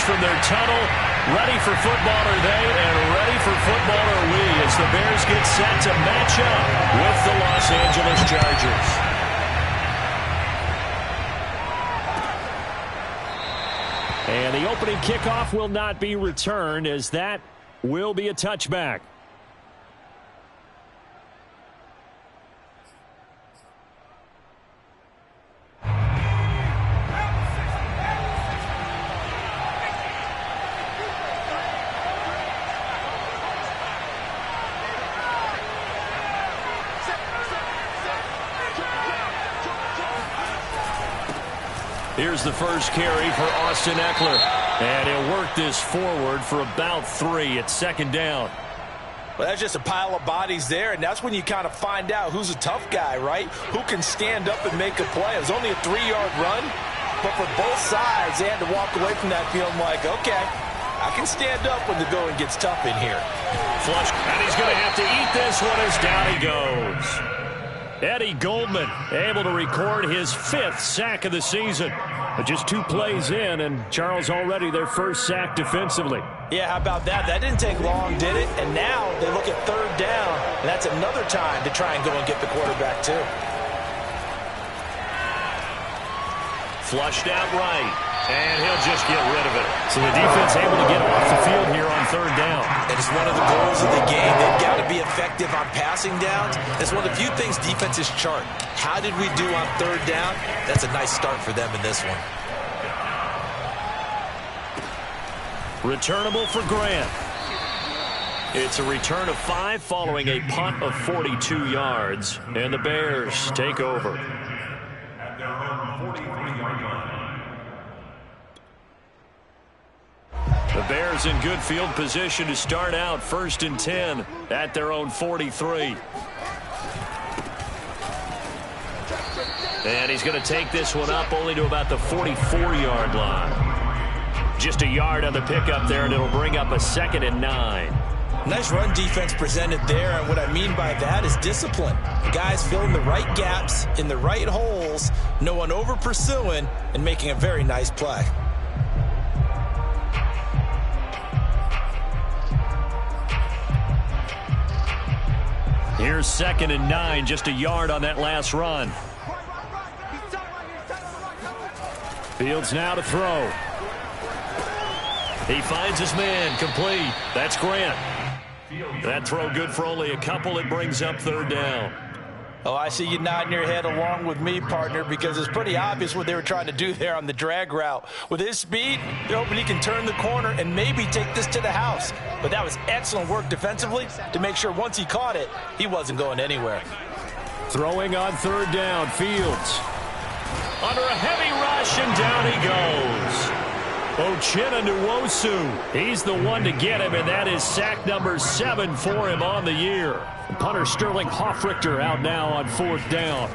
from their tunnel. Ready for football are they, and ready for football are we, as the Bears get set to match up with the Los Angeles Chargers. And the opening kickoff will not be returned, as that will be a touchback. Here's the first carry for Austin Eckler. And he'll work this forward for about 3 at second down. Well, that's just a pile of bodies there, and that's when you kind of find out who's a tough guy, right? Who can stand up and make a play. It was only a 3-yard run, but for both sides, they had to walk away from that feeling like, okay, I can stand up when the going gets tough in here. Flush, and he's going to have to eat this one as down he goes. Eddie Goldman able to record his 5th sack of the season. But just 2 plays in, and Charles already their first sack defensively. Yeah, how about that? That didn't take long, did it? And now they look at 3rd down, and that's another time to try and go and get the quarterback too. Flushed out right, and he'll just get rid of it. So the defense able to get off the field here on 3rd down. And it's one of the goals of the game. They've got to be effective on passing downs. It's one of the few things defenses chart. How did we do on 3rd down? That's a nice start for them in this one. Returnable for Grant. It's a return of 5 following a punt of 42 yards. And the Bears take over. At their own 43-yard line. The Bears in good field position to start out 1st and 10 at their own 43. And he's going to take this one up only to about the 44-yard line. Just a yard on the pickup there, and it'll bring up a 2nd and 9. Nice run defense presented there, and what I mean by that is discipline. The guys filling the right gaps in the right holes, no one over pursuing, and making a very nice play. Here's 2nd and 9, just a yard on that last run. Fields now to throw. He finds his man, complete. That's Grant. That throw good for only a couple. It brings up 3rd down. Oh, I see you nodding your head along with me, partner, because it's pretty obvious what they were trying to do there on the drag route. With his speed, they're hoping he can turn the corner and maybe take this to the house. But that was excellent work defensively to make sure once he caught it, he wasn't going anywhere. Throwing on 3rd down, Fields. Under a heavy rush, and down he goes. Uchenna Nwosu, he's the one to get him, and that is sack number 7 for him on the year. Punter Sterling Hoffrichter out now on 4th down.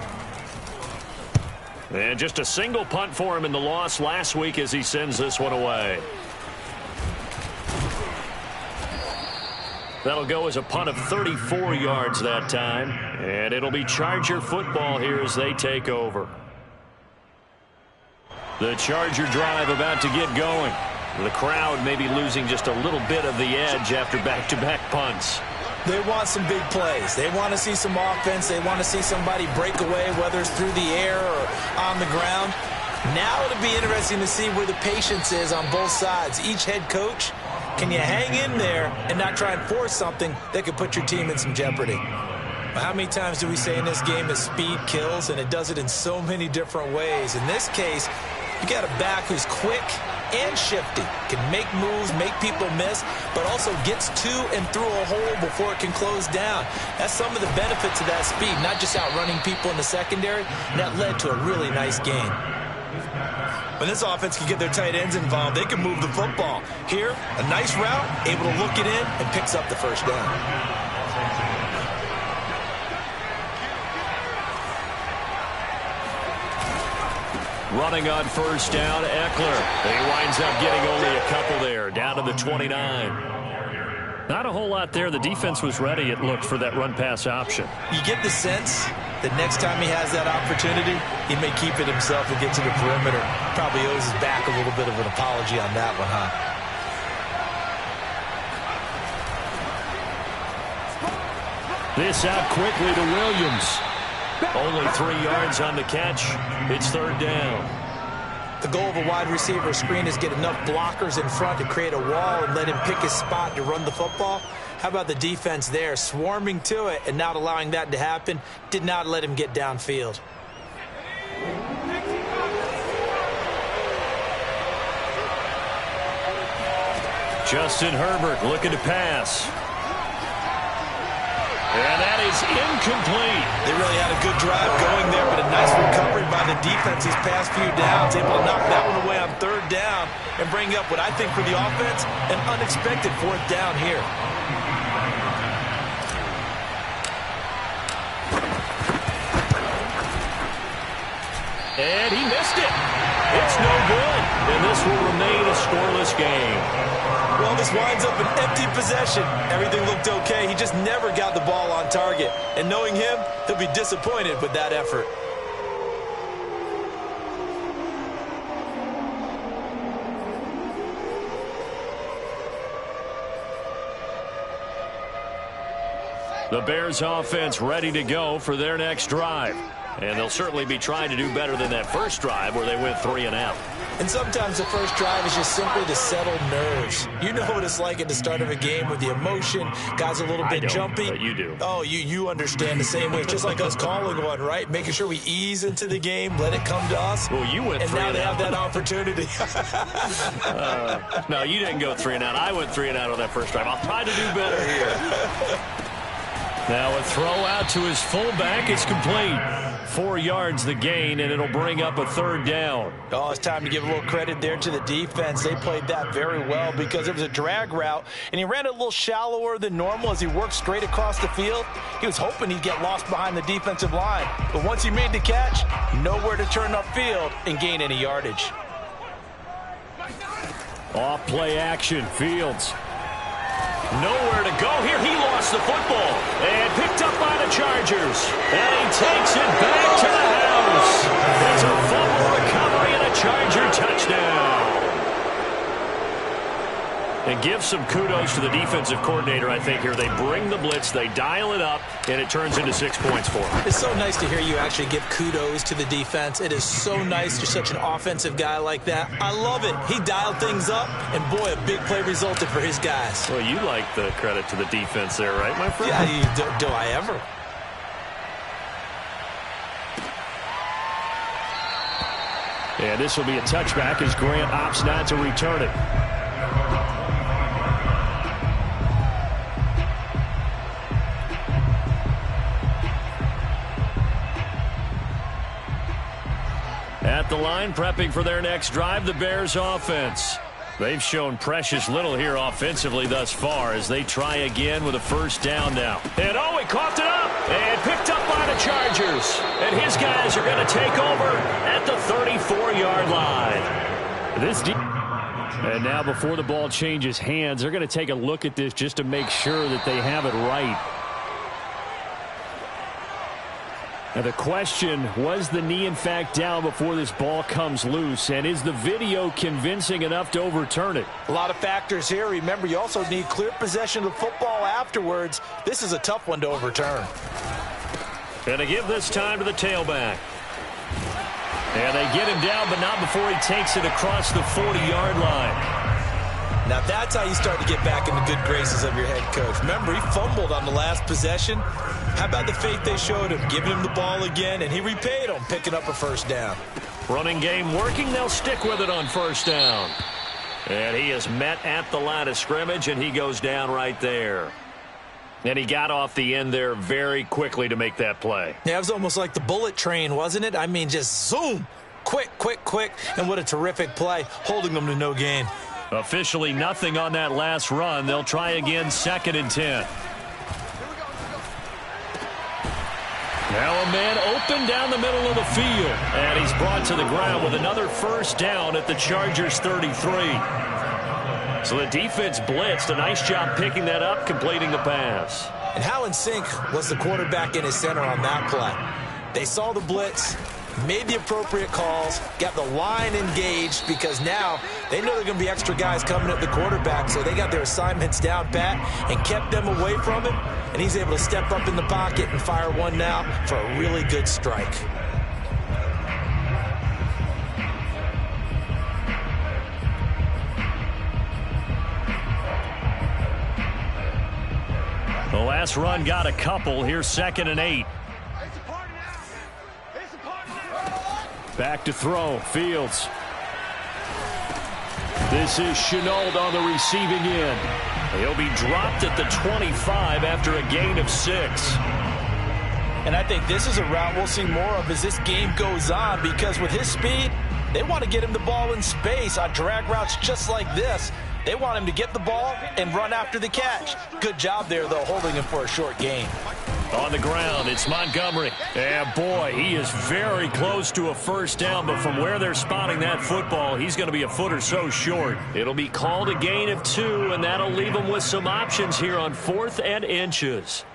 And just a single punt for him in the loss last week as he sends this one away. That'll go as a punt of 34 yards that time, and it'll be Charger football here as they take over. The Charger drive about to get going. The crowd may be losing just a little bit of the edge after back-to-back punts. They want some big plays. They want to see some offense. They want to see somebody break away, whether it's through the air or on the ground. Now it'll be interesting to see where the patience is on both sides. Each head coach, can you hang in there and not try and force something that could put your team in some jeopardy? How many times do we say in this game that speed kills, and it does it in so many different ways? In this case, you got a back who's quick and shifty, can make moves, make people miss, but also gets to and through a hole before it can close down. That's some of the benefits of that speed, not just outrunning people in the secondary, and that led to a really nice game. When this offense can get their tight ends involved, they can move the football. Here, a nice route, able to look it in, and picks up the 1st down. Running on 1st down, Eckler. He winds up getting only a couple there, down to the 29. Not a whole lot there. The defense was ready, it looked, for that run-pass option. You get the sense that next time he has that opportunity, he may keep it himself and get to the perimeter. Probably owes his back a little bit of an apology on that one, huh? This out quickly to Williams. Only 3 yards on the catch. It's third down. The goal of a wide receiver screen is get enough blockers in front to create a wall and let him pick his spot to run the football. How about the defense there, swarming to it and not allowing that to happen? Did not let him get downfield. Justin Herbert looking to pass. And that is incomplete. They really had a good drive going there, but a nice recovery by the defense these past few downs. Able to knock that one away on third down and bring up what I think for the offense, an unexpected fourth down here. And he missed it. It's no good. And this will remain a scoreless game. Well, this winds up an empty possession. Everything looked okay. He just never got the ball on target. And knowing him, he'll be disappointed with that effort. The Bears offense ready to go for their next drive. And they'll certainly be trying to do better than that first drive where they went 3 and out. And sometimes the first drive is just simply to settle nerves. You know what it's like at the start of a game with the emotion. Guys a little bit jumpy. But you do. Oh, you understand the same way. It's just like us calling one, right? Making sure we ease into the game, let it come to us. Well, you went 3 and out. And now they have that opportunity. No, you didn't go 3 and out. I went 3 and out on that first drive. I'll try to do better here. Now a throw out to his fullback. It's complete. 4 yards the gain, and it'll bring up a third down. Oh, it's time to give a little credit there to the defense. They played that very well because it was a drag route, and he ran it a little shallower than normal as he worked straight across the field. He was hoping he'd get lost behind the defensive line. But once he made the catch, nowhere to turn upfield and gain any yardage. Off play action, Fields. Nowhere to go here. He lost the football and picked up by the Chargers. And he takes it back to the house. It's a fumble recovery and a Charger touchdown. And give some kudos to the defensive coordinator, I think, here. They bring the blitz, they dial it up, and it turns into 6 points for them. It's so nice to hear you actually give kudos to the defense. It is so nice. You're such an offensive guy like that. I love it. He dialed things up, and boy, a big play resulted for his guys. Well, you like the credit to the defense there, right, my friend? Yeah, do I ever? And this will be a touchback as Grant opts not to return it. At the line, prepping for their next drive, the Bears offense. They've shown precious little here offensively thus far as they try again with a first down now. And oh, he coughed it up and picked up by the Chargers. And his guys are going to take over at the 34-yard line. And now before the ball changes hands, they're going to take a look at this just to make sure that they have it right. Now the question, was the knee in fact down before this ball comes loose? And is the video convincing enough to overturn it? A lot of factors here. Remember, you also need clear possession of the football afterwards. This is a tough one to overturn. And they give this time to the tailback. And they get him down, but not before he takes it across the 40-yard line. Now that's how you start to get back in the good graces of your head coach. Remember, he fumbled on the last possession. How about the faith they showed him, giving him the ball again, and he repaid them, picking up a first down. Running game working. They'll stick with it on first down. And he is met at the line of scrimmage, and he goes down right there. And he got off the end there very quickly to make that play. Yeah, it was almost like the bullet train, wasn't it? I mean, just zoom. Quick, quick, quick. And what a terrific play, holding them to no gain. Officially nothing on that last run. They'll try again, 2nd and 10. Now a man open down the middle of the field. And he's brought to the ground with another first down at the Chargers 33. So the defense blitzed. A nice job picking that up, completing the pass. And how in sync was the quarterback in his center on that play? They saw the blitz, made the appropriate calls, got the line engaged, because now they know there are going to be extra guys coming at the quarterback, so they got their assignments down pat and kept them away from him, and he's able to step up in the pocket and fire one now for a really good strike. The last run got a couple. Here's 2nd and 8. Back to throw. Fields. This is Chenault on the receiving end. He'll be dropped at the 25 after a gain of 6. And I think this is a route we'll see more of as this game goes on, because with his speed, they want to get him the ball in space on drag routes just like this. They want him to get the ball and run after the catch. Good job there, though, holding him for a short gain. On the ground, it's Montgomery. And boy, he is very close to a first down, but from where they're spotting that football, he's going to be a foot or so short. It'll be called a gain of 2, and that'll leave him with some options here on 4th and inches.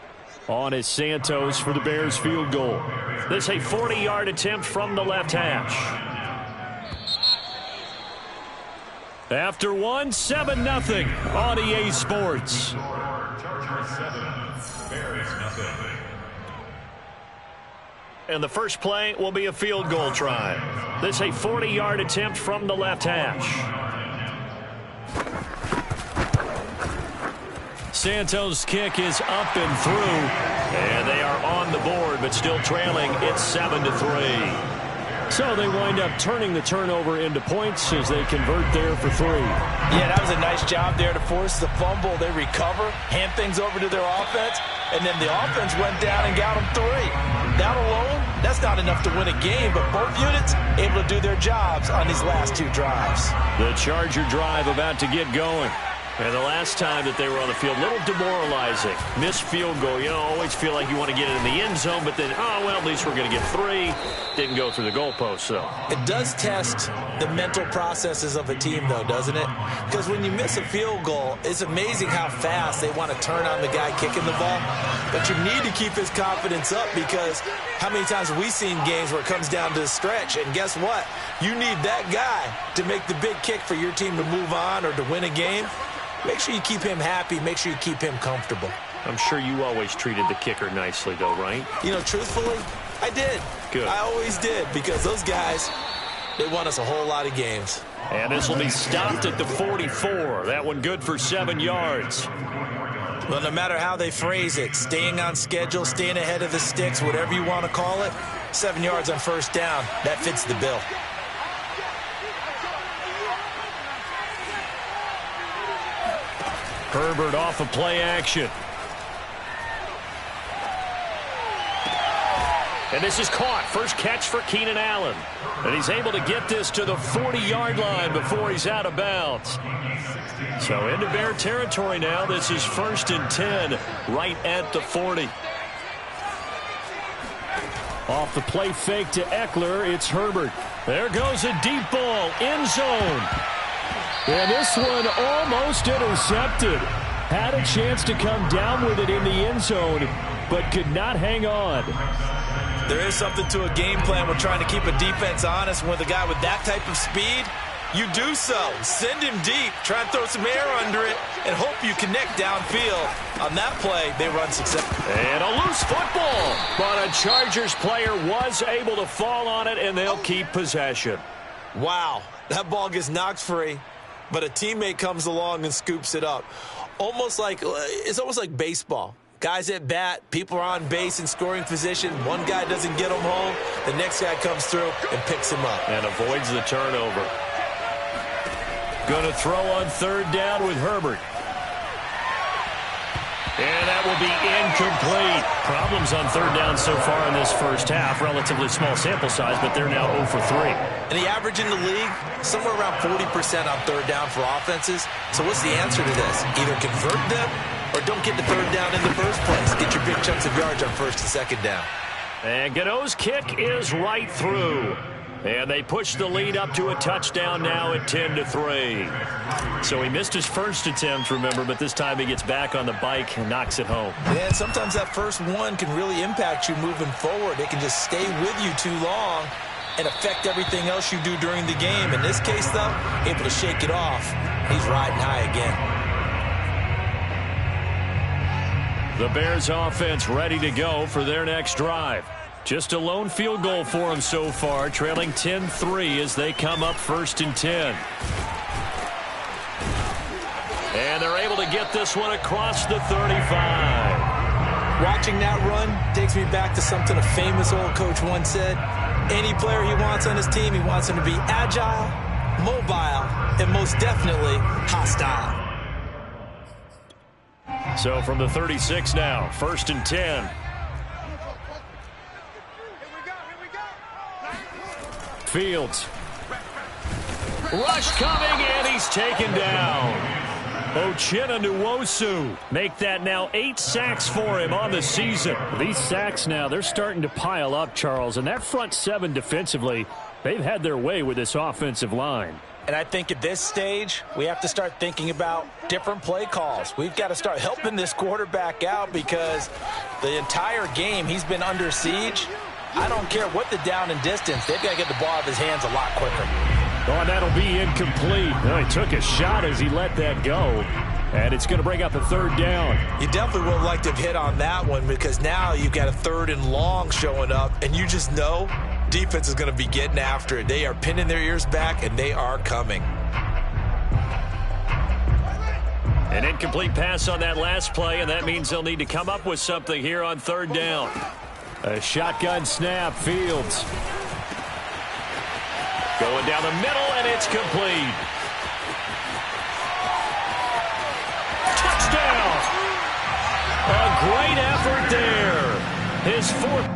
On is Santos for the Bears field goal. This a 40-yard attempt from the left hash. After 1, 7-0 on EA Sports. Chargers 7, Bears nothing. And the first play will be a field goal try. This a 40-yard attempt from the left hash. Santos' kick is up and through. And they are on the board, but still trailing. It's 7-3. So they wind up turning the turnover into points as they convert there for 3. Yeah, that was a nice job there to force the fumble. They recover, hand things over to their offense, and then the offense went down and got them 3. That alone, that's not enough to win a game, but both units able to do their jobs on these last 2 drives. The Charger drive about to get going. And the last time that they were on the field, a little demoralizing. Missed field goal. You know, always feel like you want to get it in the end zone, but then, oh, well, at least we're going to get 3. Didn't go through the goalpost, though. It does test the mental processes of a team, though, doesn't it? Because when you miss a field goal, it's amazing how fast they want to turn on the guy kicking the ball. But you need to keep his confidence up, because how many times have we seen games where it comes down to the stretch? And guess what? You need that guy to make the big kick for your team to move on or to win a game. Make sure you keep him happy. Make sure you keep him comfortable. I'm sure you always treated the kicker nicely, though, right? You know, truthfully, I did. Good. I always did, because those guys, they won us a whole lot of games. And this will be stopped at the 44. That one good for 7 yards. Well, no matter how they phrase it, staying on schedule, staying ahead of the sticks, whatever you want to call it, 7 yards on first down, that fits the bill. Herbert off of play action. And this is caught. First catch for Keenan Allen. And he's able to get this to the 40-yard line before he's out of bounds. So into Bear territory now. This is 1st and 10 right at the 40. Off the play fake to Eckler, it's Herbert. There goes a deep ball, end zone. And this one almost intercepted. Had a chance to come down with it in the end zone, but could not hang on. There is something to a game plan. We're trying to keep a defense honest. With a guy with that type of speed, you do so. Send him deep. Try and throw some air under it and hope you connect downfield. On that play, they run successfully. And a loose football. But a Chargers player was able to fall on it, and they'll keep possession. Wow. That ball gets knocked free, but a teammate comes along and scoops it up. It's almost like baseball. Guys at bat, people are on base in scoring position. One guy doesn't get him home. The next guy comes through and picks him up. And avoids the turnover. Going to throw on 3rd down with Herbert. And that will be incomplete. Problems on 3rd down so far in this first half. Relatively small sample size, but they're now 0 for 3. And the average in the league, somewhere around 40% on 3rd down for offenses. So what's the answer to this? Either convert them or don't get the 3rd down in the first place. Get your big chunks of yards on 1st and 2nd down. And Gano's kick is right through. And they push the lead up to a touchdown now at 10-3. So he missed his first attempt, remember, but this time he gets back on the bike and knocks it home. Yeah, and sometimes that first one can really impact you moving forward. It can just stay with you too long and affect everything else you do during the game. In this case, though, able to shake it off. He's riding high again. The Bears offense ready to go for their next drive. Just a lone field goal for them so far, trailing 10-3 as they come up 1st and 10. And they're able to get this one across the 35. Watching that run takes me back to something a famous old coach once said. Any player he wants on his team, he wants him to be agile, mobile, and most definitely hostile. So from the 36 now, 1st and 10. Fields. Rush coming, and he's taken down. Nwosu make that now 8 sacks for him on the season. These sacks now, they're starting to pile up, Charles, and that front 7 defensively, they've had their way with this offensive line. And I think at this stage, we have to start thinking about different play calls. We've got to start helping this quarterback out because the entire game he's been under siege. I don't care what the down and distance. They've got to get the ball out of his hands a lot quicker. Oh, and that'll be incomplete. Well, he took a shot as he let that go. And it's going to bring up a 3rd down. You definitely would like to have hit on that one because now you've got a 3rd and long showing up, and you just know defense is going to be getting after it. They are pinning their ears back, and they are coming. An incomplete pass on that last play, and that means they'll need to come up with something here on 3rd down. A shotgun snap, Fields. Going down the middle, and it's complete. Touchdown! A great effort there. His 4th.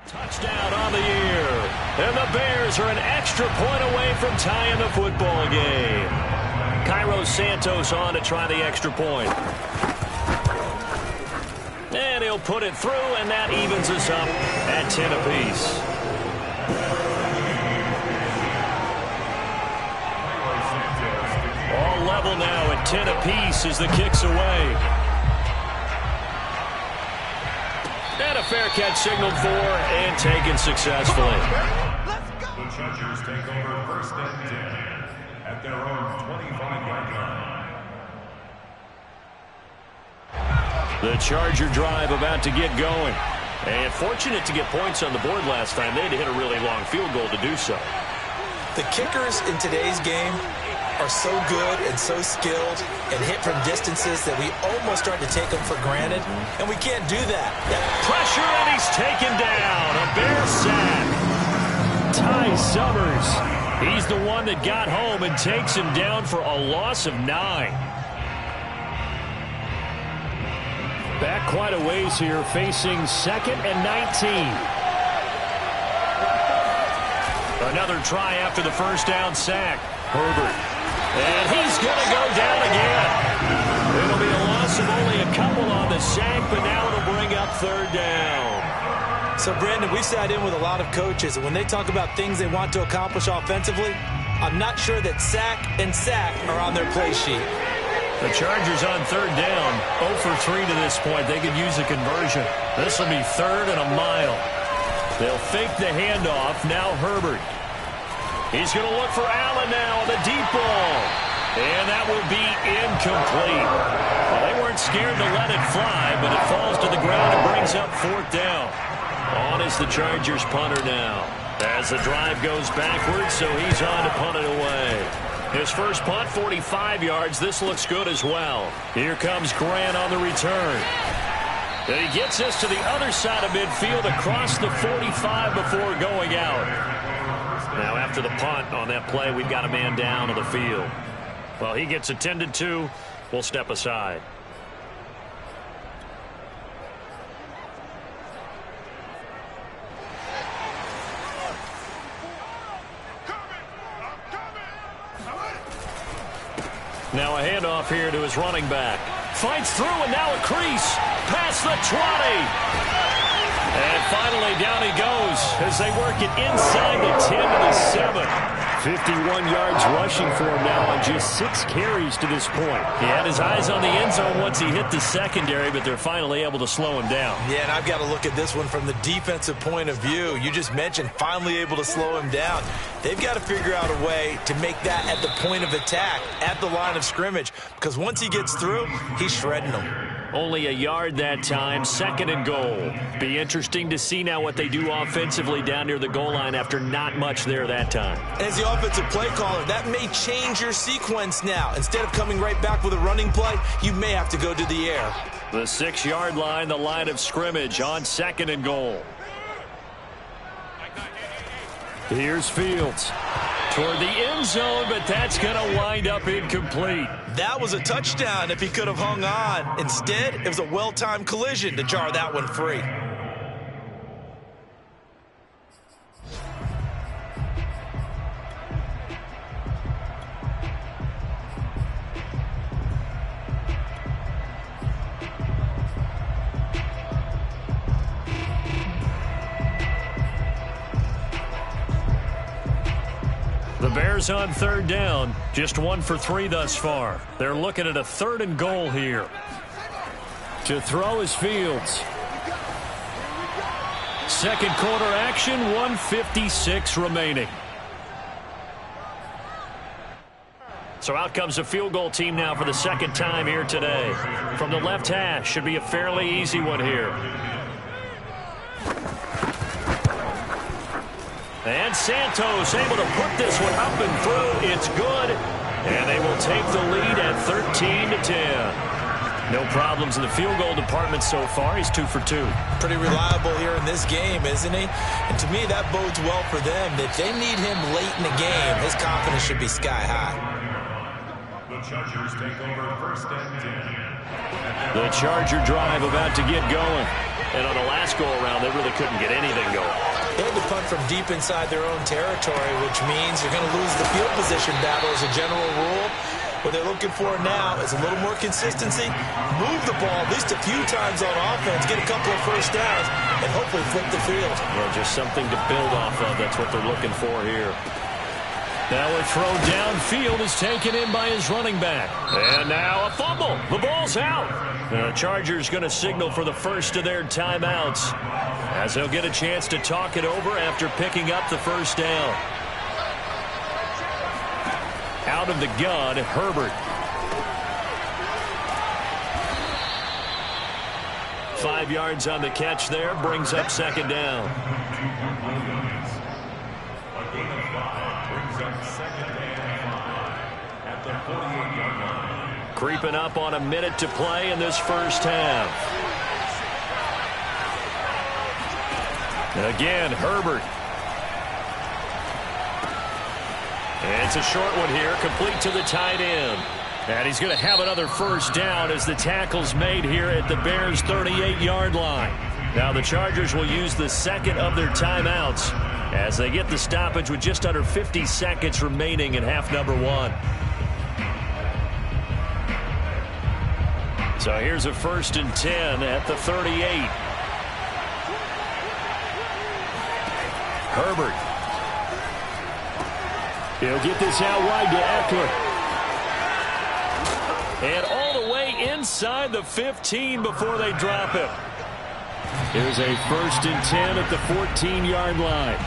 Touchdown on the year. And the Bears are an extra point away from tying the football game. Cairo Santos on to try the extra point. And he'll put it through, and that evens us up at 10 apiece. All level now at 10 apiece as the kick's away. And a fair catch signaled for and taken successfully. The Chargers take over 1st and 10 at their own 25-yard line. The Charger drive about to get going. And fortunate to get points on the board last time. They had to hit a really long field goal to do so. The kickers in today's game are so good and so skilled and hit from distances that we almost start to take them for granted, and we can't do that. Pressure, and he's taken down. A Bear sack. Ty Summers. He's the one that got home and takes him down for a loss of 9. Back quite a ways here, facing 2nd and 19. Another try after the first down sack. Herbert. And he's going to go down again. It'll be a loss of only a couple on the sack, but now it'll bring up 3rd down. So, Brandon, we sat in with a lot of coaches, and when they talk about things they want to accomplish offensively, I'm not sure that sack and sack are on their play sheet. The Chargers on 3rd down, 0 for 3 to this point. They could use a conversion. This will be 3rd and a mile. They'll fake the handoff. Now Herbert. He's going to look for Allen now on the deep ball. And that will be incomplete. Well, they weren't scared to let it fly, but it falls to the ground and brings up 4th down. On is the Chargers punter now. As the drive goes backwards, so he's on to punt it away. His first punt, 45 yards. This looks good as well. Here comes Grant on the return. And he gets us to the other side of midfield across the 45 before going out. Now after the punt on that play, we've got a man down on the field. Well, he gets attended to. We'll step aside. Now a handoff here to his running back. Fights through and now a crease. Past the 20. And finally down he goes as they work it inside the 10 to the 7. 51 yards rushing for him now on just 6 carries to this point. He had his eyes on the end zone once he hit the secondary, but they're finally able to slow him down. Yeah, and I've got to look at this one from the defensive point of view. You just mentioned finally able to slow him down. They've got to figure out a way to make that at the point of attack, at the line of scrimmage, because once he gets through, he's shredding them. Only a yard that time, 2nd and goal. Be interesting to see now what they do offensively down near the goal line after not much there that time. As the offensive play caller, that may change your sequence now. Instead of coming right back with a running play, you may have to go to the air. The 6-yard line, the line of scrimmage on 2nd and goal. Here's Fields. Toward the end zone, but that's going to wind up incomplete. That was a touchdown if he could have hung on. Instead, it was a well-timed collision to jar that one free. The Bears on 3rd down, just 1 for 3 thus far. They're looking at a 3rd and goal here. To throw is Fields. 2nd quarter action, 1:56 remaining. So out comes the field goal team now for the 2nd time here today. From the left hash, should be a fairly easy one here. And Santos able to put this one up and through. It's good. And they will take the lead at 13-10. No problems in the field goal department so far. He's 2 for 2. Pretty reliable here in this game, isn't he? And to me, that bodes well for them. If they need him late in the game, his confidence should be sky high. The Chargers take over 1st and 10. The Charger drive about to get going. And on the last go-around, they really couldn't get anything going. They had to punt from deep inside their own territory, which means you're going to lose the field position battle as a general rule. What they're looking for now is a little more consistency, move the ball at least a few times on offense, get a couple of first downs, and hopefully flip the field. Well, just something to build off of. That's what they're looking for here. Now a throw downfield is taken in by his running back. And now a fumble. The ball's out. The Chargers going to signal for the first of their timeouts, as they'll get a chance to talk it over after picking up the first down. Out of the gun, Herbert. 5 yards on the catch there, brings up 2nd down. A gain of 5 brings up 2nd and 5 at the 48-yard line. Creeping up on a minute to play in this first half. Again, Herbert. And it's a short one here, complete to the tight end. And he's going to have another first down as the tackle's made here at the Bears' 38-yard line. Now the Chargers will use the 2nd of their timeouts as they get the stoppage with just under 50 seconds remaining in half number 1. So here's a 1st and 10 at the 38. Herbert. He'll get this out wide to Eckler. And all the way inside the 15 before they drop him. Here's a 1st and 10 at the 14-yard line.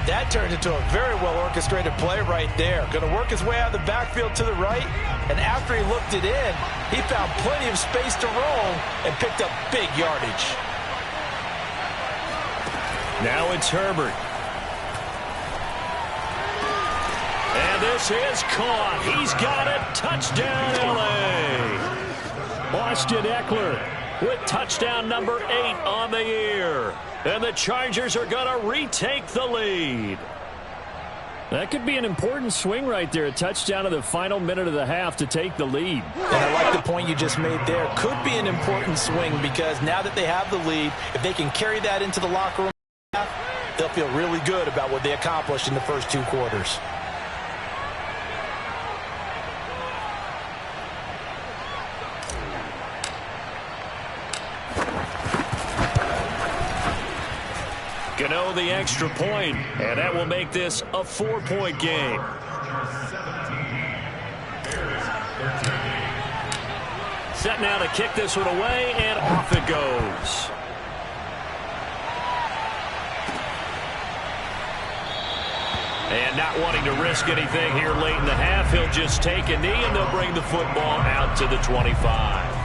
That turned into a very well-orchestrated play right there. Going to work his way out of the backfield to the right, and after he looked it in, he found plenty of space to roam and picked up big yardage. Now it's Herbert. And this is caught. He's got it. Touchdown, L.A. Austin Eckler with touchdown number 8 on the year. And the Chargers are going to retake the lead. That could be an important swing right there. A touchdown in the final minute of the half to take the lead. And I like the point you just made there. Could be an important swing because now that they have the lead, if they can carry that into the locker room, they'll feel really good about what they accomplished in the first 2 quarters. Gano the extra point, and that will make this a 4-point game. Set now to kick this one away, and off it goes. And not wanting to risk anything here late in the half, he'll just take a knee, and they'll bring the football out to the 25.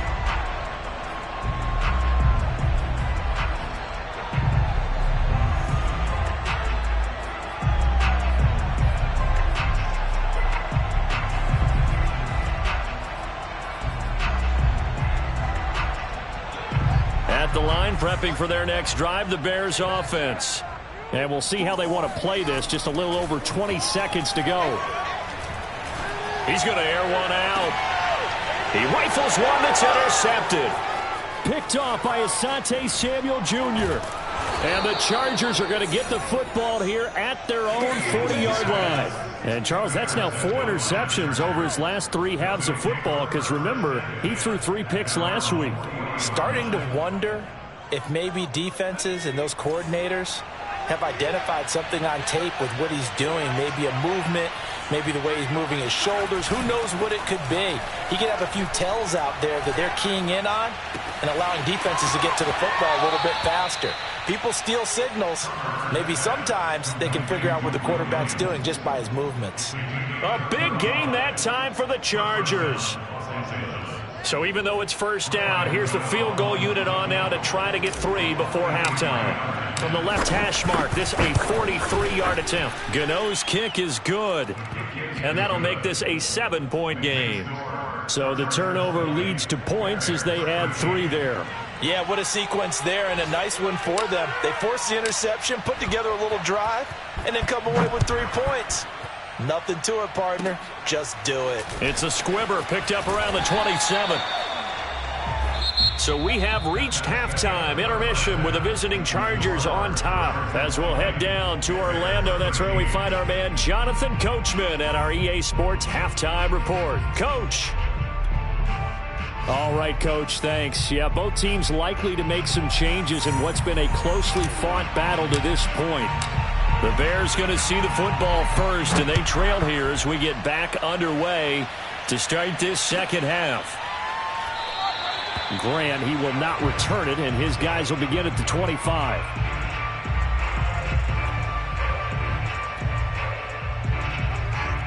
At the line, prepping for their next drive, the Bears offense. And we'll see how they want to play this. Just a little over 20 seconds to go. He's going to air one out. He rifles one that's intercepted. Picked off by Asante Samuel Jr. And the Chargers are going to get the football here at their own 40-yard line. And, Charles, that's now 4 interceptions over his last 3 halves of football because, remember, he threw 3 picks last week. Starting to wonder if maybe defenses and those coordinators have identified something on tape with what he's doing. Maybe a movement, maybe the way he's moving his shoulders. Who knows what it could be? He could have a few tells out there that they're keying in on and allowing defenses to get to the football a little bit faster. People steal signals. Maybe sometimes they can figure out what the quarterback's doing just by his movements. A big gain that time for the Chargers. So even though it's first down, here's the field goal unit on now to try to get 3 before halftime. From the left hash mark, this a 43-yard attempt. Gano's kick is good, and that'll make this a 7-point game. So the turnover leads to points as they add 3 there. Yeah, what a sequence there, and a nice one for them. They force the interception, put together a little drive, and then come away with 3 points. Nothing to it, partner. Just do it. It's a squibber picked up around the 27. So we have reached halftime. Intermission with the visiting Chargers on top. As we'll head down to Orlando, that's where we find our man Jonathan Coachman at our EA Sports Halftime Report. Coach. All right, Coach, thanks. Yeah, both teams likely to make some changes in what's been a closely fought battle to this point. The Bears going to see the football first, and they trail here as we get back underway to start this second half. Grant, he will not return it, and his guys will begin at the 25.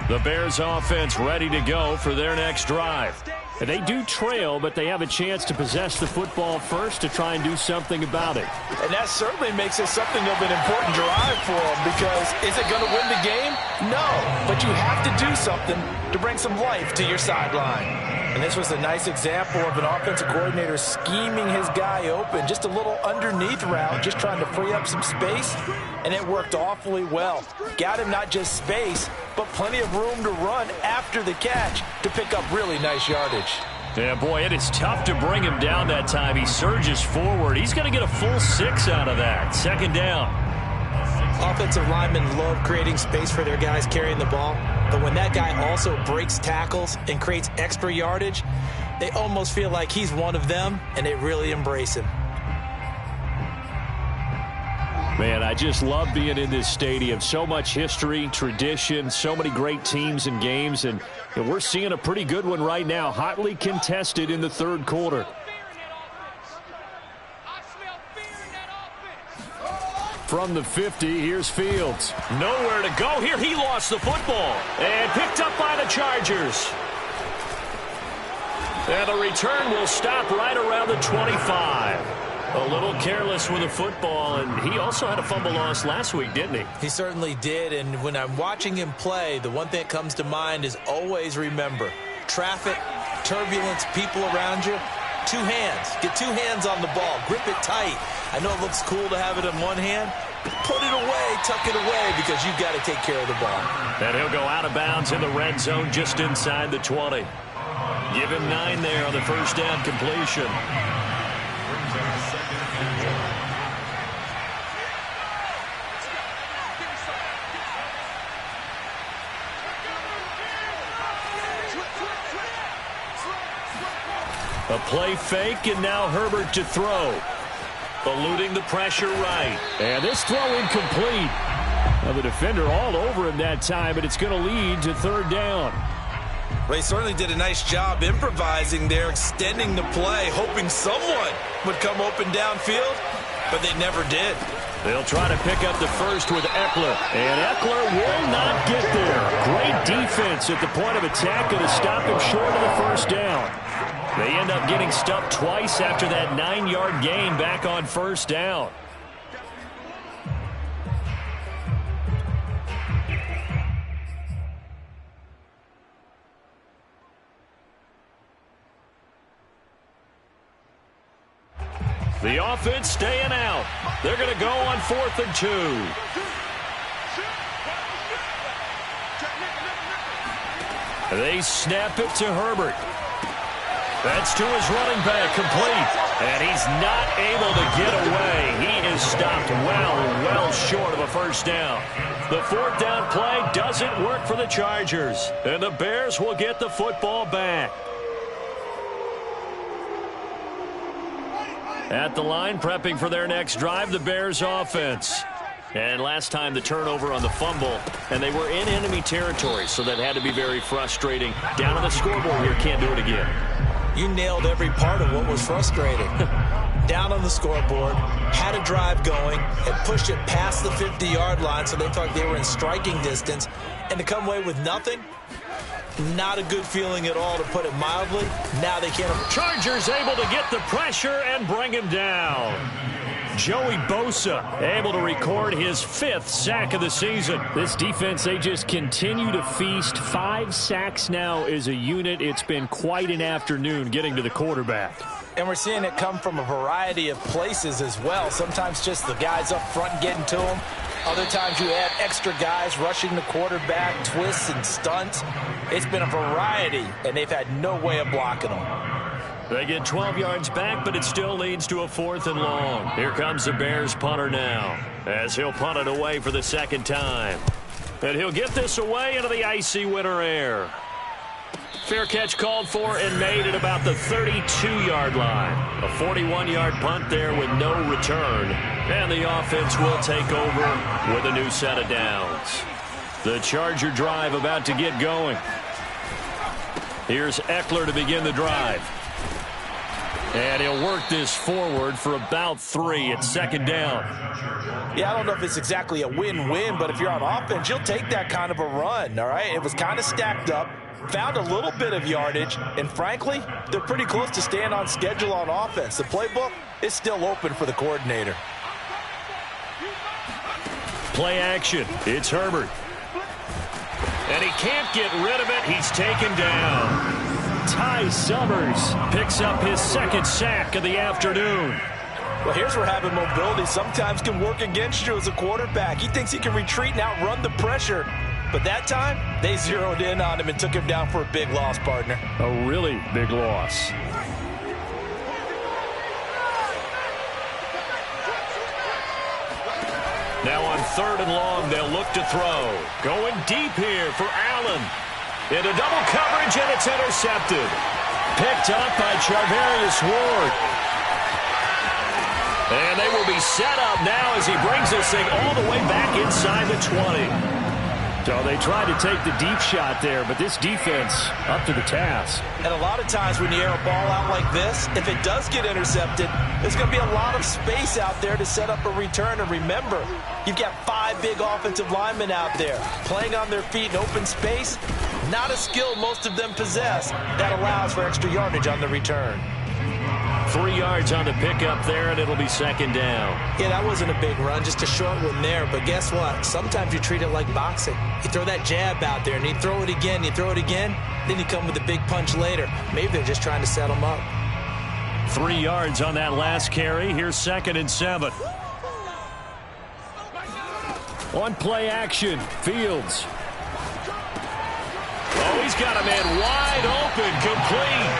The Bears offense ready to go for their next drive. And they do trail, but they have a chance to possess the football first to try and do something about it. And that certainly makes it something of an important drive for them because is it going to win the game? No, but you have to do something to bring some life to your sideline. And this was a nice example of an offensive coordinator scheming his guy open, just a little underneath route, just trying to free up some space, and it worked awfully well. Got him not just space, but plenty of room to run after the catch to pick up really nice yardage. Yeah, boy, it is tough to bring him down that time. He surges forward. He's going to get a full 6 out of that. Second down. Offensive linemen love creating space for their guys carrying the ball, but when that guy also breaks tackles and creates extra yardage, they almost feel like he's one of them, and they really embrace him. Man, I just love being in this stadium. So much history, tradition, so many great teams and games, and we're seeing a pretty good one right now, hotly contested in the third quarter. From the 50, here's Fields. Nowhere to go here. He lost the football and picked up by the Chargers. And the return will stop right around the 25. A little careless with the football, and he also had a fumble loss last week, didn't he? He certainly did, and when I'm watching him play, the one thing that comes to mind is always remember, traffic, turbulence, people around you, Two hands. Get two hands on the ball. Grip it tight. I know it looks cool to have it in one hand. Put it away, tuck it away, because you've got to take care of the ball. And he'll go out of bounds in the red zone just inside the 20. Give him 9 there on the first down completion. A play fake, and now Herbert to throw. Eluding the pressure right. And this throw incomplete. Well, the defender all over him that time, but it's going to lead to third down. Well, he certainly did a nice job improvising there, extending the play, hoping someone would come open downfield, but they never did. They'll try to pick up the first with Eckler, and Eckler will not get there. Great defense at the point of attack, going to stop him short of the first down. They end up getting stuffed twice after that 9-yard gain back on first down. The offense staying out. They're going to go on 4th and 2. They snap it to Herbert. That's to his running back, complete. And he's not able to get away. He is stopped well short of a first down. The 4th down play doesn't work for the Chargers. And the Bears will get the football back. At the line, prepping for their next drive, the Bears offense. And last time the turnover on the fumble, and they were in enemy territory, so that had to be very frustrating. Down on the scoreboard here, can't do it again. You nailed every part of what was frustrating. Down on the scoreboard, had a drive going, and pushed it past the 50-yard line so they thought they were in striking distance, and to come away with nothing, not a good feeling at all, to put it mildly. Now they can't. Chargers able to get the pressure and bring him down. Joey Bosa able to record his 5th sack of the season. This defense, they just continue to feast. 5 sacks now as a unit. It's been quite an afternoon getting to the quarterback. And we're seeing it come from a variety of places as well. Sometimes just the guys up front getting to him. Other times you add extra guys rushing the quarterback, twists and stunts. It's been a variety, and they've had no way of blocking them. They get 12 yards back, but it still leads to a 4th and long. Here comes the Bears punter now, as he'll punt it away for the 2nd time. And he'll get this away into the icy winter air. Fair catch called for and made at about the 32-yard line. A 41-yard punt there with no return. And the offense will take over with a new set of downs. The Charger drive about to get going. Here's Eckler to begin the drive. And he'll work this forward for about 3 at 2nd down. Yeah, I don't know if it's exactly a win-win, but if you're on offense, you'll take that kind of a run, all right? It was kind of stacked up, found a little bit of yardage, and frankly, they're pretty close to staying on schedule on offense. The playbook is still open for the coordinator. Play action. It's Herbert. And he can't get rid of it. He's taken down. Ty Summers picks up his 2nd sack of the afternoon. Well, here's where having mobility sometimes can work against you as a quarterback. He thinks he can retreat and outrun the pressure. But that time, they zeroed in on him and took him down for a big loss, partner. A really big loss. Now on 3rd and long, they'll look to throw. Going deep here for Allen. Into double coverage, and it's intercepted. Picked up by Charvarius Ward. And they will be set up now as he brings this thing all the way back inside the 20. So they tried to take the deep shot there, but this defense up to the task. And a lot of times when you air a ball out like this, if it does get intercepted, there's going to be a lot of space out there to set up a return. And remember, you've got 5 big offensive linemen out there playing on their feet in open space. Not a skill most of them possess that allows for extra yardage on the return. 3 yards on the pickup there, and it'll be 2nd down. Yeah, that wasn't a big run, just a short one there. But guess what? Sometimes you treat it like boxing. You throw that jab out there, and you throw it again, then you come with a big punch later. Maybe they're just trying to set them up. 3 yards on that last carry. Here's 2nd and 7. On play action, Fields. Oh, he's got a man wide open, complete.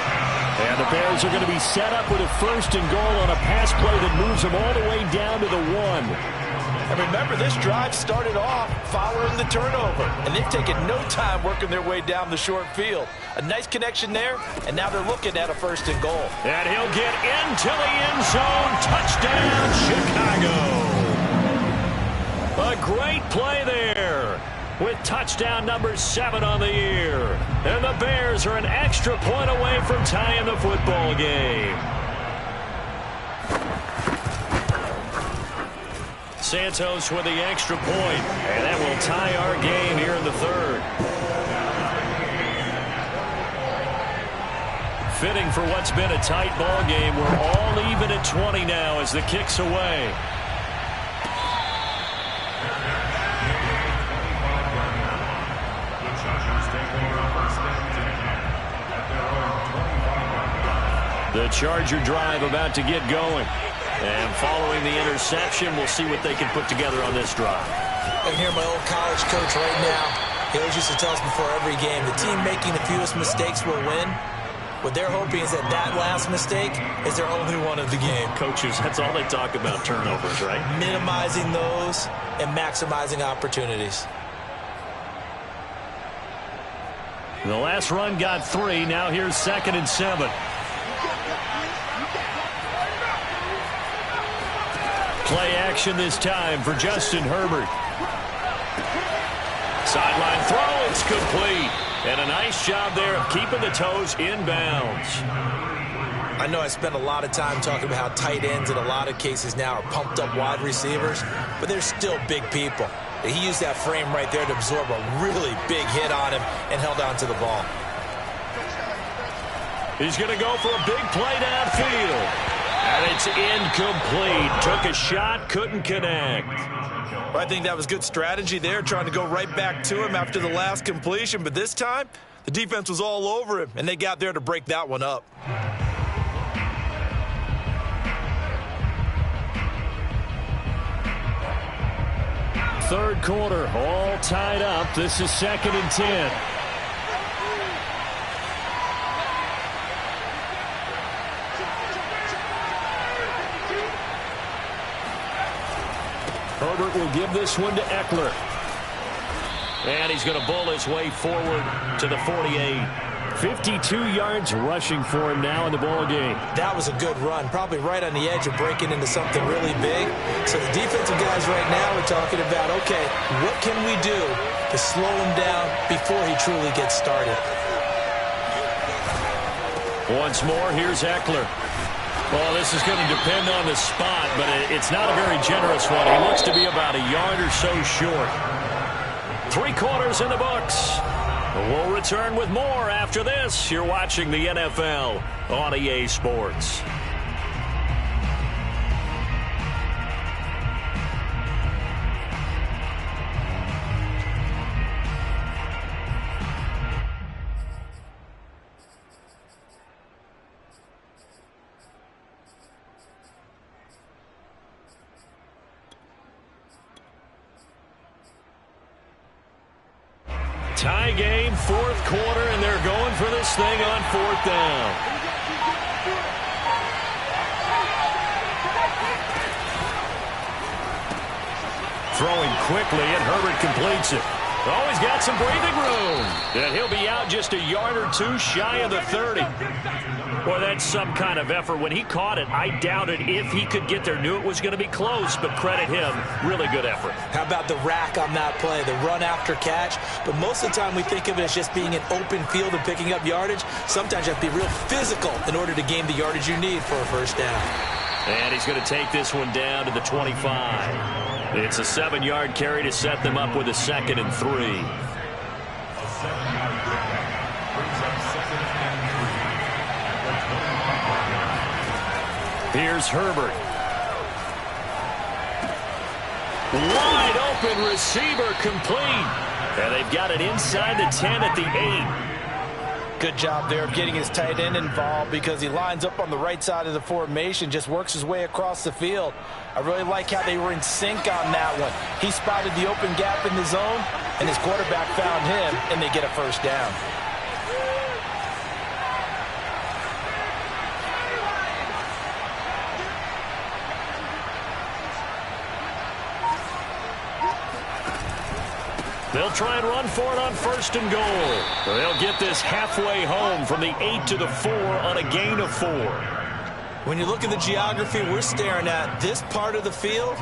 And the Bears are going to be set up with a 1st and goal on a pass play that moves them all the way down to the 1. And remember, this drive started off following the turnover, and they've taken no time working their way down the short field. A nice connection there, and now they're looking at a 1st and goal. And he'll get into the end zone. Touchdown, Chicago. A great play there with touchdown number 7 on the year. And the Bears are an extra point away from tying the football game. Santos with the extra point, and that will tie our game here in the 3rd. Fitting for what's been a tight ball game. We're all even at 20 now as the kick's away. The Charger drive about to get going. And following the interception, we'll see what they can put together on this drive. I can hear my old college coach right now. He always used to tell us before every game, the team making the fewest mistakes will win. What they're hoping is that that last mistake is their only one of the game. Coaches, that's all they talk about, turnovers, right? Minimizing those and maximizing opportunities. The last run got 3. Now here's 2nd and 7. Play action this time for Justin Herbert. Sideline throw, it's complete. And a nice job there of keeping the toes inbounds. I know I spent a lot of time talking about how tight ends in a lot of cases now are pumped up wide receivers, but they're still big people. He used that frame right there to absorb a really big hit on him and held on to the ball. He's going to go for a big play downfield. And it's incomplete. Took a shot, couldn't connect. Well, I think that was good strategy there, trying to go right back to him after the last completion. But this time, the defense was all over him, and they got there to break that one up. Third quarter, all tied up. This is 2nd and 10. Herbert will give this one to Eckler. And he's going to bull his way forward to the 48. 52 yards rushing for him now in the ball game. That was a good run, probably right on the edge of breaking into something really big. So the defensive guys right now are talking about, okay, what can we do to slow him down before he truly gets started? Once more, here's Eckler. Well, this is going to depend on the spot, but it's not a very generous one. He looks to be about a yard or so short. 3 quarters in the books. We'll return with more after this. You're watching the NFL on EA Sports. Tie game, 4th quarter, and they're going for this thing on 4th down. Throwing quickly, and Herbert completes it. Oh, he's got some breathing room. And he'll be out just a yard or 2 shy of the 30. Boy, that's some kind of effort. When he caught it, I doubted if he could get there. Knew it was going to be close, but credit him. Really good effort. How about the rack on that play, the run after catch? But most of the time we think of it as just being an open field and picking up yardage. Sometimes you have to be real physical in order to gain the yardage you need for a 1st down. And he's going to take this one down to the 25. It's a 7-yard carry to set them up with a 2nd and 3. Here's Herbert. Wide open receiver complete. And they've got it inside the 10 at the 8. Good job there of getting his tight end involved because he lines up on the right side of the formation, just works his way across the field. I really like how they were in sync on that one. He spotted the open gap in the zone, and his quarterback found him, and they get a first down. They'll try and run for it on 1st and goal. They'll get this halfway home from the 8 to the 4 on a gain of 4. When you look at the geography we're staring at, this part of the field,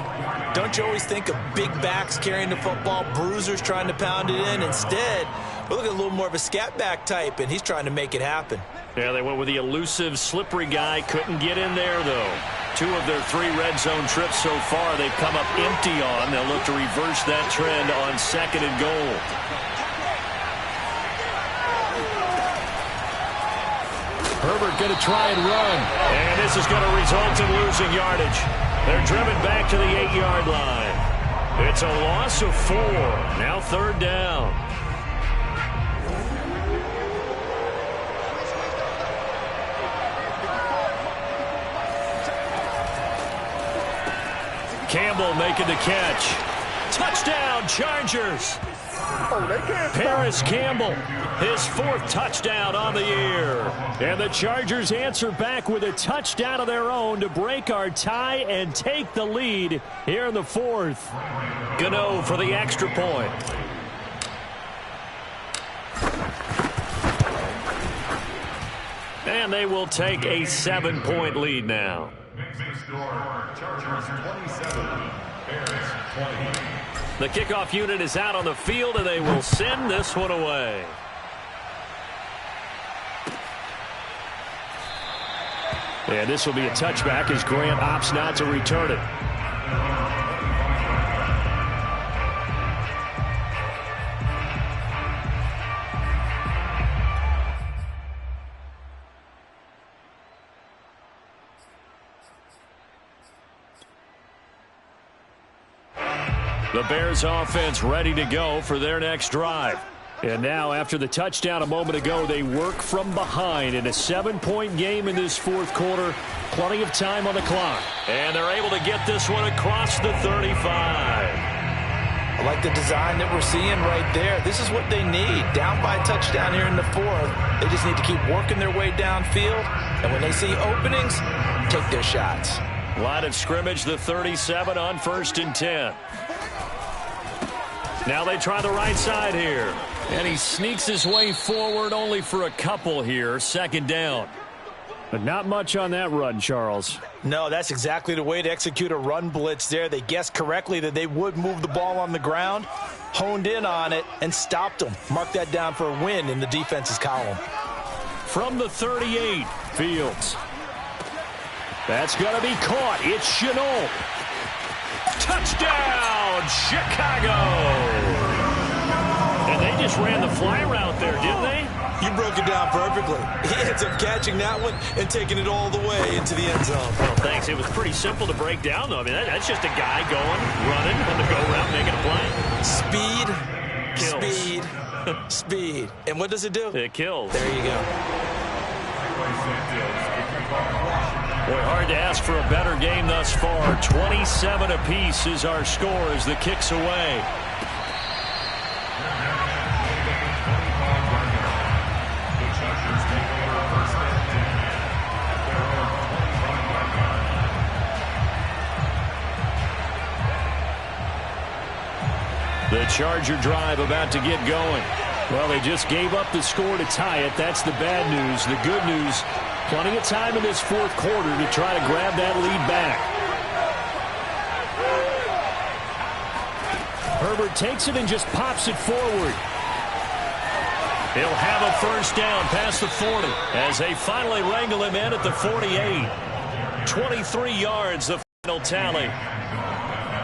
don't you always think of big backs carrying the football, bruisers trying to pound it in? Instead, we're looking at a little more of a scat back type, and he's trying to make it happen. Yeah, they went with the elusive, slippery guy. Couldn't get in there, though. 2 of their 3 red zone trips so far they've come up empty on. They'll look to reverse that trend on 2nd and goal. Herbert going to try and run. And this is going to result in losing yardage. They're driven back to the 8-yard line. It's a loss of 4. Now 3rd down. Campbell making the catch. Touchdown, Chargers. Paris Campbell, his 4th touchdown on the year. And the Chargers answer back with a touchdown of their own to break our tie and take the lead here in the 4th. Gano for the extra point. And they will take a 7-point lead now. Chargers 27, Bears 20. The kickoff unit is out on the field, and they will send this one away. And this will be a touchback as Grant opts not to return it. The Bears offense ready to go for their next drive. And now after the touchdown a moment ago, they work from behind in a 7-point game in this 4th quarter. Plenty of time on the clock. And they're able to get this one across the 35. I like the design that we're seeing right there. This is what they need. Down by a touchdown here in the 4th. They just need to keep working their way downfield. And when they see openings, take their shots. Line of scrimmage, the 37 on 1st and 10. Now they try the right side here. And he sneaks his way forward only for a couple here. 2nd down. But not much on that run, Charles. No, that's exactly the way to execute a run blitz there. They guessed correctly that they would move the ball on the ground, honed in on it, and stopped them. Mark that down for a win in the defense's column. From the 38, Fields. That's going to be caught. It's Chenault. Touchdown, Chicago! And they just ran the fly route there, didn't they? You broke it down perfectly. He ends up catching that one and taking it all the way into the end zone. Well, thanks. It was pretty simple to break down, though. I mean, that's just a guy going, running on the go route, making a play. Speed, Kills. speed, speed. And what does it do? It kills. There you go. Boy, hard to ask for a better game thus far. 27 apiece is our score as the kick's away. The Charger drive about to get going. Well, they just gave up the score to tie it. That's the bad news. The good news, plenty of time in this 4th quarter to try to grab that lead back. Herbert takes it and just pops it forward. He'll have a 1st down past the 40 as they finally wrangle him in at the 48. 23 yards, the final tally.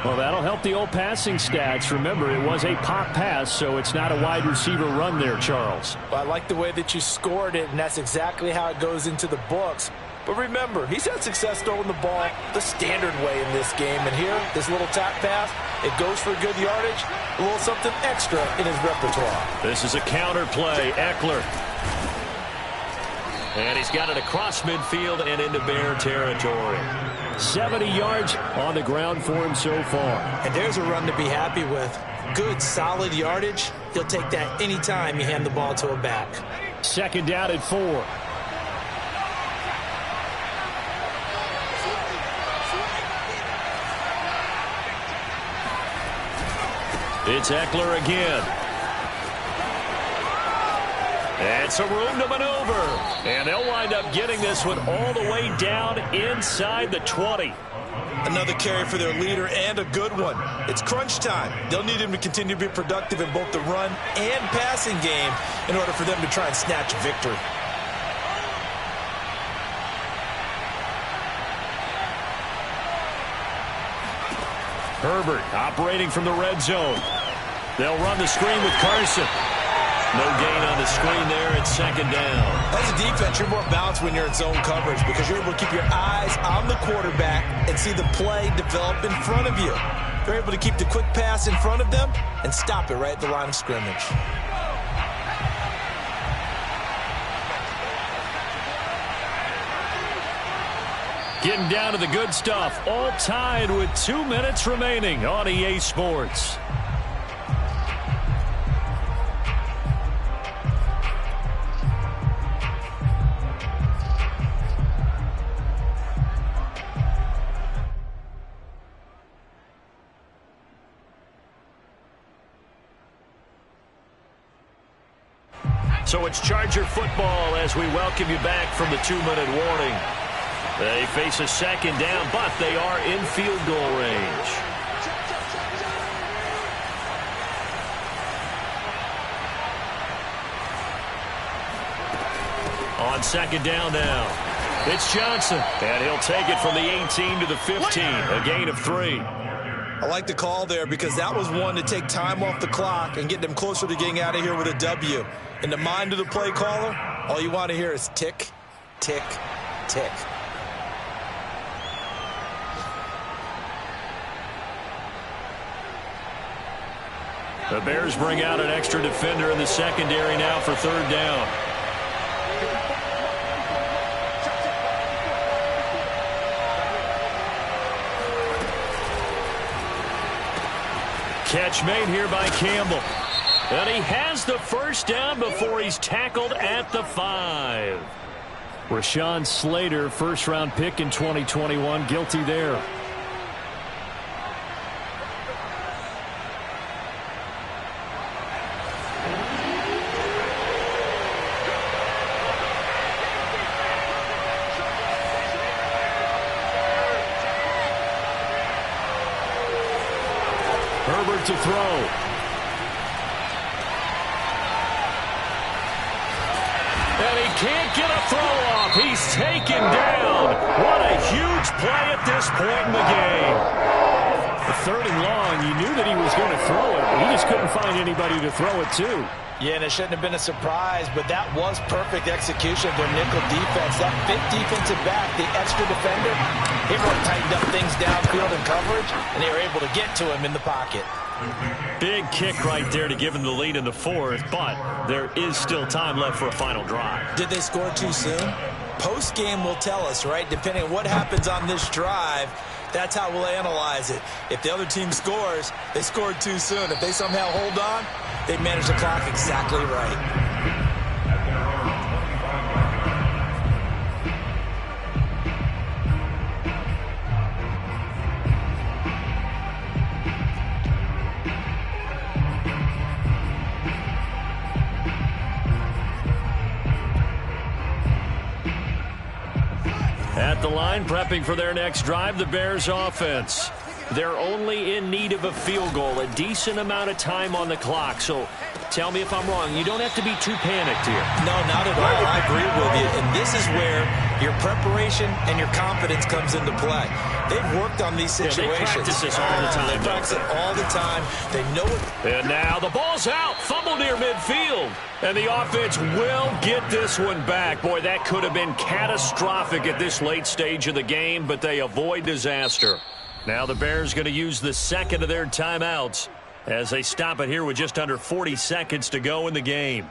Well, that'll help the old passing stats. Remember, it was a pop pass, so it's not a wide receiver run there, Charles. Well, I like the way that you scored it, and that's exactly how it goes into the books. But remember, he's had success throwing the ball the standard way in this game. And here, this little tap pass, it goes for good yardage, a little something extra in his repertoire. This is a counter play. Eckler. And he's got it across midfield and into Bear territory. 70 yards on the ground for him so far. And there's a run to be happy with. Good, solid yardage. He'll take that anytime you hand the ball to a back. Second down and 4. It's Eckler again. And some room to maneuver. And they'll wind up getting this one all the way down inside the 20. Another carry for their leader and a good one. It's crunch time. They'll need him to continue to be productive in both the run and passing game in order for them to try and snatch victory. Herbert operating from the red zone. They'll run the screen with Carson. No gain on the screen there. It's second down. As a defense, you're more balanced when you're in zone coverage because you're able to keep your eyes on the quarterback and see the play develop in front of you. They're able to keep the quick pass in front of them and stop it right at the line of scrimmage. Getting down to the good stuff. All tied with 2 minutes remaining on EA Sports. So it's Charger football as we welcome you back from the 2-minute warning. They face a second down, but they are in field goal range. On second down now, it's Johnson, and he'll take it from the 18 to the 15, a gain of 3. I like the call there because that was one to take time off the clock and get them closer to getting out of here with a W. In the mind of the play caller, all you want to hear is tick, tick, tick. The Bears bring out an extra defender in the secondary now for third down. Catch made here by Campbell. And he has the first down before he's tackled at the 5. Rashawn Slater, first-round pick in 2021, guilty there. Herbert to throw. And he can't get a throw off. He's taken down. What a huge play at this point in the game. The third and long, you knew that he was going to throw it, but he just couldn't find anybody to throw it to. Yeah, and it shouldn't have been a surprise, but that was perfect execution of their nickel defense. That fifth defensive back, the extra defender, he really tightened up things downfield in coverage, and they were able to get to him in the pocket. Big kick right there to give him the lead in the fourth, but there is still time left for a final drive. Did they score too soon? Post-game will tell us, right? Depending on what happens on this drive, that's how we'll analyze it. If the other team scores, they scored too soon. If they somehow hold on, they managed the clock exactly right. At the line, prepping for their next drive, the Bears offense. They're only in need of a field goal, a decent amount of time on the clock. So tell me if I'm wrong. You don't have to be too panicked here. No, not at all. I agree with you. And this is where your preparation and your confidence comes into play. They've worked on these situations. They practice this all the time. They practice it all the time. They know it. And now the ball's out. Fumble near midfield. And the offense will get this one back. Boy, that could have been catastrophic at this late stage of the game, but they avoid disaster. Now the Bears going to use the second of their timeouts as they stop it here with just under 40 seconds to go in the game.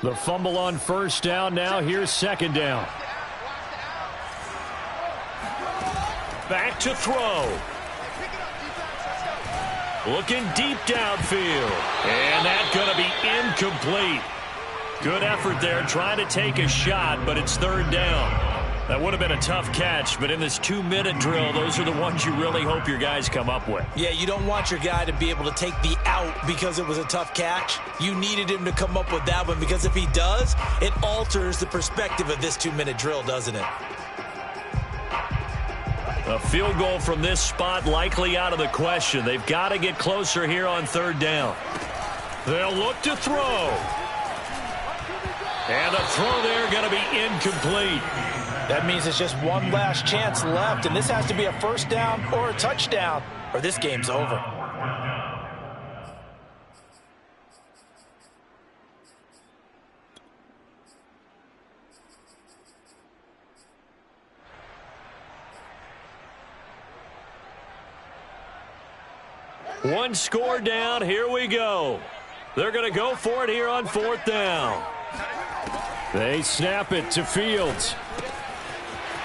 The fumble on first down. Now here's second down. Back to throw. Looking deep downfield. And that's going to be incomplete. Good effort there trying to take a shot, but it's third down. That would have been a tough catch, but in this 2-minute drill, those are the ones you really hope your guys come up with. Yeah, you don't want your guy to be able to take the out because it was a tough catch. You needed him to come up with that one, because if he does, it alters the perspective of this 2-minute drill, doesn't it? A field goal from this spot likely out of the question. They've got to get closer here on third down. They'll look to throw. And a throw there going to be incomplete. That means it's just one last chance left, and this has to be a first down or a touchdown, or this game's over. One score down. Here we go. They're going to go for it here on fourth down. They snap it to Fields.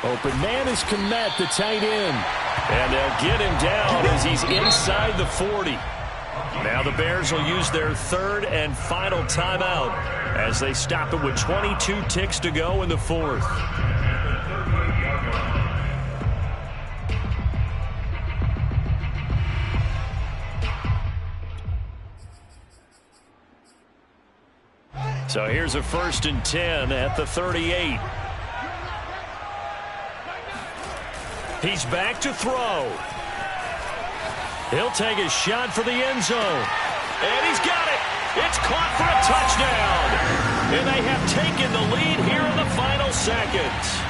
Open man is Kmet, the tight end. And they'll get him down as he's inside the 40. Now the Bears will use their third and final timeout as they stop it with 22 ticks to go in the fourth. So here's a 1st and 10 at the 38. He's back to throw. He'll take a shot for the end zone. And he's got it. It's caught for a touchdown. And they have taken the lead here in the final seconds.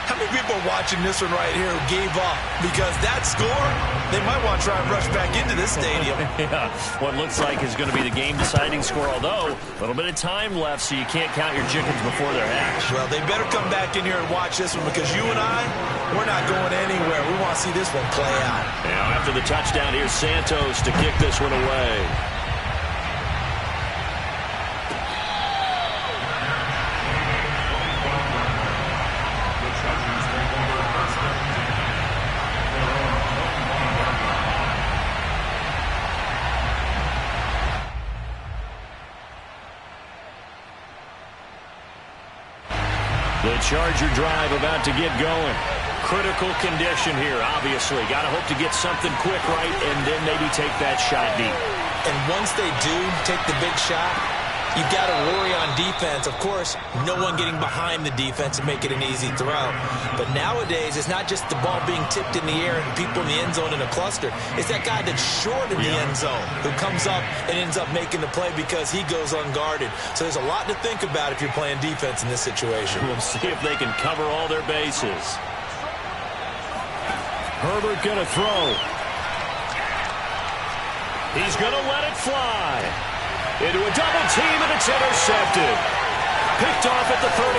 How many people are watching this one right here who gave up? Because that score, they might want to try and rush back into this stadium. Yeah, what looks like is going to be the game-deciding score, although a little bit of time left, so you can't count your chickens before they're hatched. Well, they better come back in here and watch this one, because you and I, we're not going anywhere. We want to see this one play out. Now, after the touchdown, here's Santos to kick this one away. The Charger drive about to get going. Critical condition here, obviously. Got to hope to get something quick right and then maybe take that shot deep. And once they do take the big shot, you've got to worry on defense. Of course, no one getting behind the defense and make it an easy throw. But nowadays, it's not just the ball being tipped in the air and people in the end zone in a cluster. It's that guy that's short in the end zone who comes up and ends up making the play because he goes unguarded. So there's a lot to think about if you're playing defense in this situation. We'll see if they can cover all their bases. Herbert going to throw. He's going to let it fly. Into a double team, and it's intercepted. Picked off at the 38.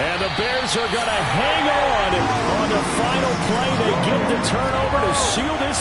And the Bears are going to hang on the final play. They get the turnover to seal this